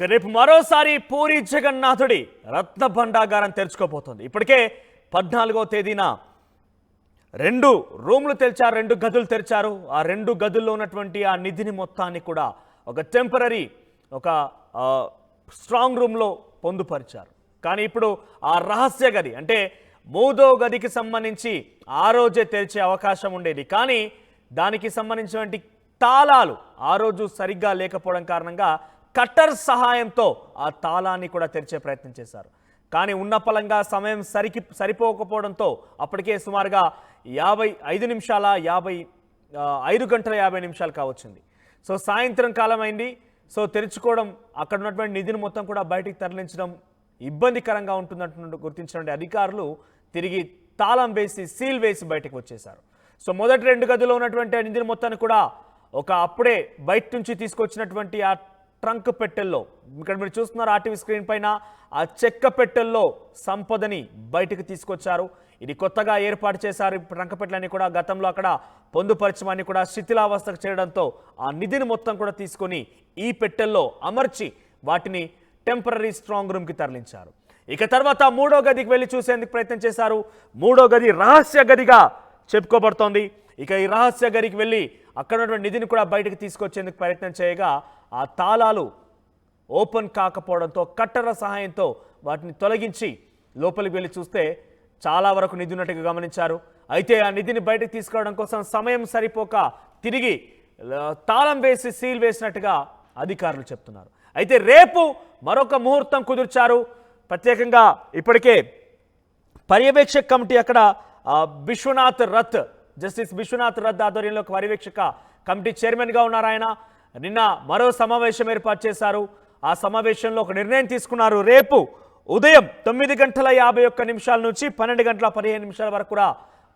ఇక రేపు మరోసారి పూరి జగన్నాథుడి రత్న భండాగారం తెరుచుకోబోతోంది. ఇప్పటికే 14వ తేదీన 2 రూమ్లు తెరిచారు, 2 గదులు తెరిచారు. ఆ 2 గదుల్లో ఉన్నటువంటి ఆ నిధిని మొత్తాన్ని కూడా ఒక టెంపరరీ ఒక స్ట్రాంగ్ రూమ్లో పొందుపరిచారు. కానీ ఇప్పుడు ఆ రహస్య గది అంటే 3వ గదికి సంబంధించి ఆ రోజే తెరిచే అవకాశం ఉండేది. కానీ దానికి సంబంధించినటువంటి తాళాలు ఆ రోజు సరిగ్గా లేకపోవడం కారణంగా కట్టర్ సహాయంతో ఆ తాళాన్ని కూడా తెరిచే ప్రయత్నం చేశారు. కానీ ఉన్న పలంగా సమయం సరిపోకపోవడంతో అప్పటికే సుమారుగా 5 గంటల 50 నిమిషాలు కావచ్చింది. సో సాయంత్రం కాలం అయింది. సో తెరుచుకోవడం, అక్కడ ఉన్నటువంటి నిధిని మొత్తం కూడా బయటికి తరలించడం ఇబ్బందికరంగా ఉంటుందంటూ గుర్తించినటువంటి అధికారులు తిరిగి తాళం వేసి సీల్ వేసి బయటకు వచ్చేశారు. సో మొదటి 2 గదుల్లో ఉన్నటువంటి నిధిని మొత్తాన్ని కూడా అప్పుడే బయట నుంచి తీసుకొచ్చినటువంటి ఆ ట్రంక్ పెట్టెల్లో, ఇక్కడ మీరు చూస్తున్నారు ఆర్టీవీ స్క్రీన్ పైన, ఆ చెక్క పెట్టెల్లో సంపదని బయటకు తీసుకొచ్చారు. ఇది కొత్తగా ఏర్పాటు చేశారు. ట్రంక్ పెట్టెలని కూడా గతంలో అక్కడ పొందుపరచమని కూడా శిథిలావస్థకు చేయడంతో ఆ నిధిని మొత్తం కూడా తీసుకొని ఈ పెట్టెల్లో అమర్చి వాటిని టెంపరరీ స్ట్రాంగ్ రూమ్కి తరలించారు. ఇక తర్వాత 3వ గదికి వెళ్ళి చూసేందుకు ప్రయత్నం చేశారు. 3వ గది రహస్య గదిగా చెప్పుకోబడుతోంది. ఇక ఈ రహస్య గదికి వెళ్ళి అక్కడ ఉన్నటువంటి నిధిని కూడా బయటకు తీసుకొచ్చేందుకు ప్రయత్నం చేయగా ఆ తాళాలు ఓపెన్ కాకపోవడంతో కట్టర సహాయంతో వాటిని తొలగించి లోపలికి వెళ్ళి చూస్తే చాలా వరకు నిధి ఉన్నట్టుగా గమనించారు. అయితే ఆ నిధిని బయటకు తీసుకురావడం కోసం సమయం సరిపోక తిరిగి తాళం వేసి సీల్ వేసినట్టుగా అధికారులు చెప్తున్నారు. అయితే రేపు మరొక ముహూర్తం కుదిర్చారు. ప్రత్యేకంగా ఇప్పటికే పర్యవేక్షక కమిటీ అక్కడ జస్టిస్ విశ్వనాథ్ రథ్ ఆధ్వర్యంలో పర్యవేక్షక కమిటీ చైర్మన్గా ఉన్నారు. ఆయన నిన్న మరో సమావేశం ఏర్పాటు చేశారు. ఆ సమావేశంలో ఒక నిర్ణయం తీసుకున్నారు. రేపు ఉదయం 9:51 నుంచి 12:15 వరకు కూడా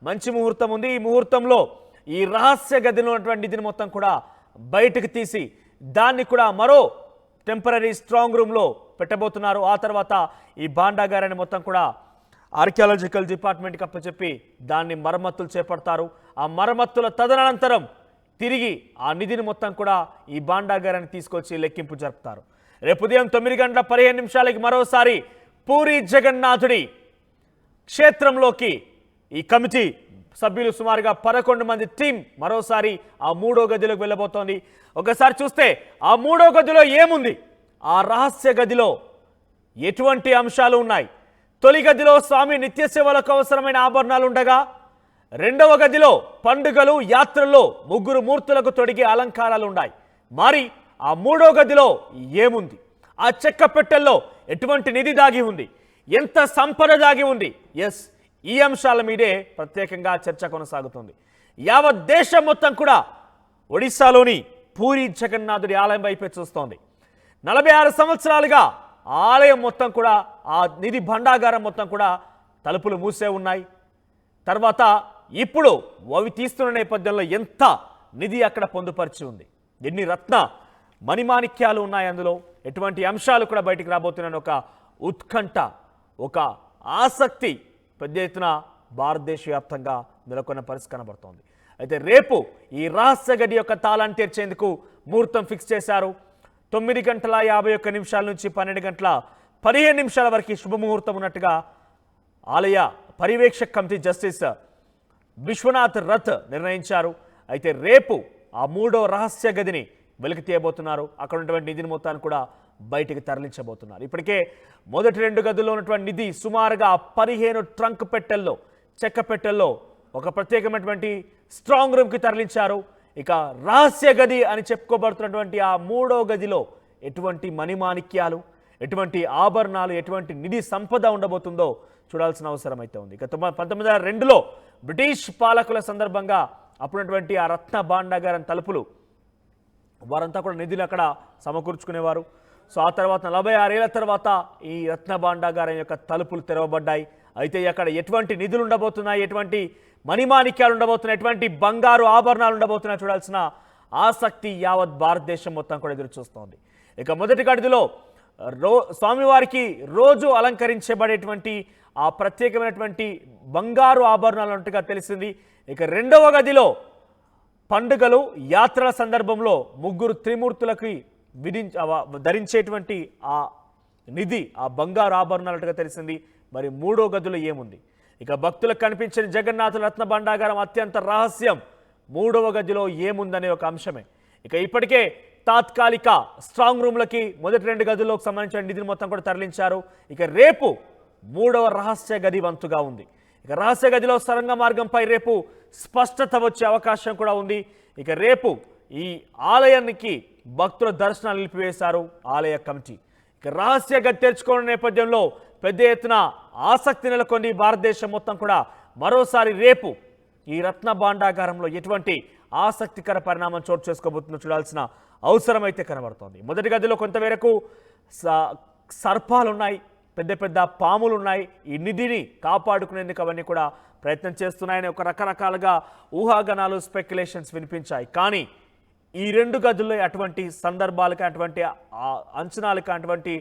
మంచి ముహూర్తం ఉంది. ఈ ముహూర్తంలో ఈ రహస్య గదిలో ఉన్నటువంటి నిధిని మొత్తం కూడా బయటకు తీసి దాన్ని కూడా మరో టెంపరరీ స్ట్రాంగ్ రూమ్లో పెట్టబోతున్నారు. ఆ తర్వాత ఈ భాండాగారాన్ని మొత్తం కూడా ఆర్కియాలజికల్ డిపార్ట్మెంట్కి అప్పచెప్పి దాన్ని మరమ్మతులు చేపడతారు. ఆ మరమ్మతుల తదనంతరం తిరిగి ఆ నిధిని మొత్తం కూడా ఈ భాండాగారాన్ని తీసుకొచ్చి లెక్కింపు జరుపుతారు. రేపు ఉదయం 9:15 మరోసారి పూరి జగన్నాథుడి క్షేత్రంలోకి ఈ కమిటీ సభ్యులు సుమారుగా 11 మంది టీం మరోసారి ఆ 3వ గదిలోకి వెళ్ళబోతోంది. ఒకసారి చూస్తే ఆ 3వ గదిలో ఏముంది, ఆ రహస్య గదిలో ఎటువంటి అంశాలు ఉన్నాయి? తొలి గదిలో స్వామి నిత్య సేవలకు అవసరమైన ఆభరణాలు ఉండగా, 2వ గదిలో పండుగలు యాత్రల్లో 3 మూర్తులకు తొడిగే అలంకారాలు ఉన్నాయి. మరి ఆ 3వ గదిలో ఏముంది? ఆ చెక్క పెట్టెల్లో ఎటువంటి నిధి దాగి ఉంది? ఎంత సంపద దాగి ఉంది? ఎస్, ఈ అంశాల మీదే ప్రత్యేకంగా చర్చ కొనసాగుతుంది. యావత్ దేశం మొత్తం కూడా ఒడిశాలోని పూరి జగన్నాథుడి ఆలయం వైపే చూస్తోంది. 46 సంవత్సరాలుగా ఆలయం మొత్తం కూడా, ఆ నిధి భండాగారం మొత్తం కూడా తలుపులు మూసే ఉన్నాయి. తర్వాత ఇప్పుడు అవి తీస్తున్న నేపథ్యంలో ఎంత నిధి అక్కడ పొందుపరిచి ఉంది, ఎన్ని రత్న మణిమాణిక్యాలు ఉన్నాయి, అందులో ఎటువంటి అంశాలు కూడా బయటికి రాబోతున్న ఒక ఉత్కంఠ, ఒక ఆసక్తి పెద్ద ఎత్తున భారతదేశ వ్యాప్తంగా నెలకొన్న పరిస్థితి కనబడుతోంది. అయితే రేపు ఈ రహస్య గది యొక్క తాళాన్ని తెరిచేందుకు ముహూర్తం ఫిక్స్ చేశారు. 9:51 నుంచి 12:15 వరకు శుభముహూర్తం ఉన్నట్టుగా ఆలయ పర్యవేక్షక కమిటీ జస్టిస్ విశ్వనాథ్ రథ్ నిర్ణయించారు. అయితే రేపు ఆ 3వ రహస్య గదిని వెలికి తీయబోతున్నారు. అక్కడ ఉన్నటువంటి నిధిని మొత్తాన్ని కూడా బయటికి తరలించబోతున్నారు. ఇప్పటికే మొదటి 2 గదుల్లో ఉన్నటువంటి నిధి సుమారుగా 15 ట్రంక్ పెట్టెల్లో, చెక్క పెట్టెల్లో ఒక ప్రత్యేకమైనటువంటి స్ట్రాంగ్ రూమ్కి తరలించారు. ఇక రహస్య గది అని చెప్పుకోబడుతున్నటువంటి ఆ 3వ గదిలో ఎటువంటి మణిమాణిక్యాలు, ఎటువంటి ఆభరణాలు, ఎటువంటి నిధి సంపద ఉండబోతుందో చూడాల్సిన అవసరం అయితే ఉంది. ఇక 1902లో బ్రిటిష్ పాలకుల సందర్భంగా అప్పుడున్నటువంటి ఆ రత్న భాండాగారం తలుపులు వారంతా కూడా నిధులు అక్కడ సమకూర్చుకునేవారు. సో ఆ తర్వాత 46 ఏళ్ల తర్వాత ఈ రత్న భాండాగారం యొక్క తలుపులు తెరవబడ్డాయి. అయితే అక్కడ ఎటువంటి నిధులు ఉండబోతున్నాయి, ఎటువంటి మణిమాణిక్యాలు ఉండబోతున్నాయి, ఎటువంటి బంగారు ఆభరణాలు ఉండబోతున్నాయి చూడాల్సిన ఆసక్తి యావత్ భారతదేశం మొత్తం కూడా ఎదురు చూస్తోంది. ఇక మొదటి గదిలో స్వామివారికి రోజు అలంకరించబడేటువంటి ఆ ప్రత్యేకమైనటువంటి బంగారు ఆభరణాలు ఉన్నట్టుగా తెలిసింది. ఇక 2వ గదిలో పండుగలు యాత్రల సందర్భంలో 3 త్రిమూర్తులకి ధరించేటువంటి ఆ నిధి, ఆ బంగారు ఆభరణాలుగా తెలిసింది. మరి మూడో గదిలో ఏముంది? ఇక భక్తులకు కనిపించిన జగన్నాథుల రత్న భండాగారం అత్యంత రహస్యం. మూడవ గదిలో ఏముందనే ఒక అంశమే. ఇక ఇప్పటికే తాత్కాలిక స్ట్రాంగ్ రూమ్లకి మొదటి 2 గదుల్లోకి సంబంధించిన నిధిని మొత్తం కూడా తరలించారు. ఇక రేపు మూడవ రహస్య గది వంతుగా ఉంది. ఇక రహస్య గదిలో సొరంగ మార్గంపై రేపు స్పష్టత వచ్చే అవకాశం కూడా ఉంది. ఇక రేపు ఈ ఆలయానికి భక్తుల దర్శనాలు నిలిపివేశారు ఆలయ కమిటీ. ఇక రహస్య గది తెరుచుకోవడం నేపథ్యంలో పెద్ద ఎత్తున ఆసక్తి నెలకొంది భారతదేశం మొత్తం కూడా. మరోసారి రేపు ఈ రత్న భాండాగారంలో ఎటువంటి ఆసక్తికర పరిణామం చోటు చేసుకోబోతుందో చూడాల్సిన అవసరం అయితే కనబడుతోంది. మొదటి గదిలో కొంతమేరకు సర్పాలు ఉన్నాయి, పెద్ద పెద్ద పాములు ఉన్నాయి. ఈ నిధిని కాపాడుకునేందుకు అవన్నీ కూడా ప్రయత్నం చేస్తున్నాయని ఒక రకరకాలుగా ఊహాగానాలు, స్పెక్యులేషన్స్ వినిపించాయి. కానీ ఈ 2 గదుల్లో అటువంటి సందర్భాలకి, అటువంటి అంచనాలకి, అటువంటి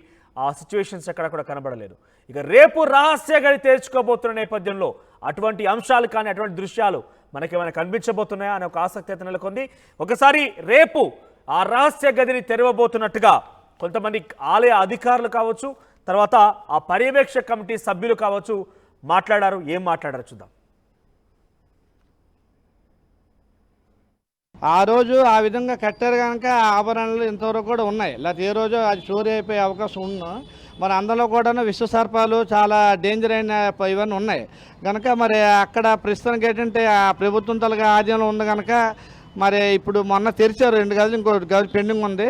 సిచ్యువేషన్స్ ఎక్కడ కూడా కనబడలేదు. ఇక రేపు రహస్య గది తెరుచుకోబోతున్న నేపథ్యంలో అటువంటి అంశాలు కానీ, అటువంటి దృశ్యాలు మనకేమైనా కనిపించబోతున్నాయా అనే ఒక ఆసక్తి అయితే నెలకొంది. ఒకసారి రేపు ఆ రహస్య గదిని తెరవబోతున్నట్టుగా కొంతమంది ఆలయ అధికారులు కావచ్చు, తర్వాత ఆ పర్యవేక్షక కమిటీ సభ్యులు కావచ్చు మాట్లాడారు. ఏం మాట్లాడారు చూద్దాం. ఆ రోజు ఆ విధంగా కట్టారు కనుక ఆభరణలు ఇంతవరకు కూడా ఉన్నాయి. లేకపోతే ఏ రోజు అది చోరీ అయిపోయే అవకాశం ఉన్నా మరి అందులో కూడా విశ్వసర్పాలు చాలా డేంజర్ అయిన ఇవన్నీ ఉన్నాయి కనుక మరి అక్కడ ప్రస్తుతానికి ఏంటంటే ఆ ప్రభుత్వం తలగా ఆధీనంలో ఉంది కనుక మరి ఇప్పుడు మొన్న తెరిచారు 2 గదులు, ఇంకో గది పెండింగ్ ఉంది.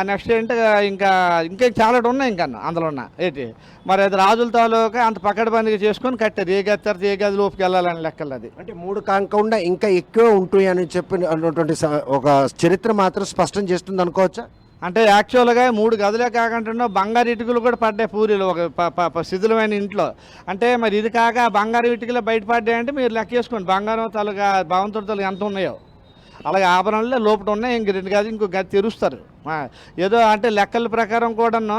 నెక్స్ట్ ఏంటంటే ఇంకా చాలా ఉన్నాయి ఇంకా అందులో ఉన్న ఏంటి మరి అది రాజుల తాలూకా అంత పకడ్బందీగా చేసుకొని కట్టారు. ఏ గది తర్వాత ఏ గది లోపుకి వెళ్ళాలని లెక్కలు. అది అంటే 3 కాకుండా ఇంకా ఎక్కువ ఉంటాయి అని చెప్పి అన్నటువంటి ఒక చరిత్ర మాత్రం స్పష్టం చేస్తుంది అనుకోవచ్చా? అంటే యాక్చువల్గా 3 గదులే కాకుండా బంగారు ఇటుకలు కూడా పడ్డాయి పూరీలు ఒక శిథిలమైన ఇంట్లో. అంటే మరి ఇది కాక బంగారు ఇటుకలు బయటపడ్డాయి అంటే మీరు లెక్క వేసుకోండి బంగారం తాలూకా భగవంతుడి తాలూకా ఎంత ఉన్నాయో. అలాగే ఆభరణాలే లోపల ఉన్నాయి. ఇంక 2 గది ఇంకో గది తెరుస్తారు. ఏదో అంటే లెక్కల ప్రకారం కూడాను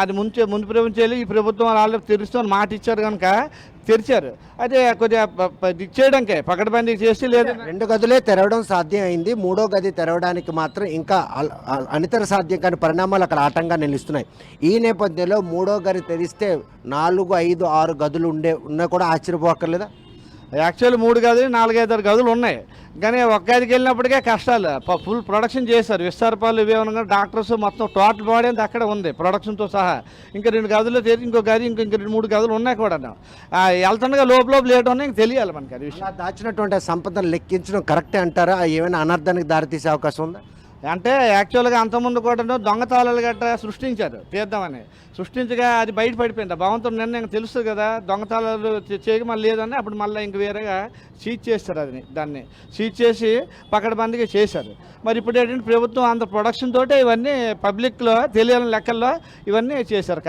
అది ముందు ప్రభుత్వం ఈ ప్రభుత్వం వాళ్ళు తెరుస్తామని మాట ఇచ్చారు కనుక తెరిచారు. అదే కొద్దిగా చేయడానికే పకడ్బందీ చేసి లేదు. 2 గదులే తెరవడం సాధ్యం అయింది. 3వ గది తెరవడానికి మాత్రం ఇంకా అనితర సాధ్యం కాని పరిణామాలు అక్కడ ఆటంగా నిలుస్తున్నాయి. ఈ నేపథ్యంలో 3వ గది తెరిస్తే 4, 5, 6 గదులు ఉన్నా కూడా ఆశ్చర్యపోక్కర్లేదా? యాక్చువల్లీ 3 గదులు 4, 5 గదులు ఉన్నాయి కానీ ఒక గదికి వెళ్ళినప్పటికే కష్టాలు. ఫుల్ ప్రొడక్షన్ చేశారు. విస్తారపాలు ఇవేమన్నా డాక్టర్స్ మొత్తం టోటల్ బాడీ అంతా అక్కడ ఉంది ప్రొడక్షన్తో సహా. ఇంకా 2 గదులు తెరిచి ఇంకో గది ఇంక 3 గదులు ఉన్నాయి కూడా. వెళ్తుండగా లోపల లేట్ ఉన్నాయి. ఇంక తెలియాలి మనకి అది విషయం. దాచినటువంటి సంపదను లెక్కించడం కరెక్టే అంటారా? ఏమైనా అనర్థానికి దారితీసే అవకాశం ఉందా? అంటే యాక్చువల్గా అంతకుముందు కూడా దొంగతాళాలు గట్రా సృష్టించారు తీద్దామని. సృష్టించగా అది బయట పడిపోయింది. భగవంతుడు నిర్ణయం తెలుస్తుంది కదా దొంగతాళాలు చేయక మళ్ళీ లేదని అప్పుడు మళ్ళీ ఇంక వేరేగా సీజ్ చేస్తారు. దాన్ని సీజ్ చేసి పకడ్బందీగా చేశారు. మరి ఇప్పుడు ఏంటంటే ప్రభుత్వం అంత ప్రొడక్షన్ తోటే ఇవన్నీ పబ్లిక్లో తెలియని లెక్కల్లో ఇవన్నీ చేశారు.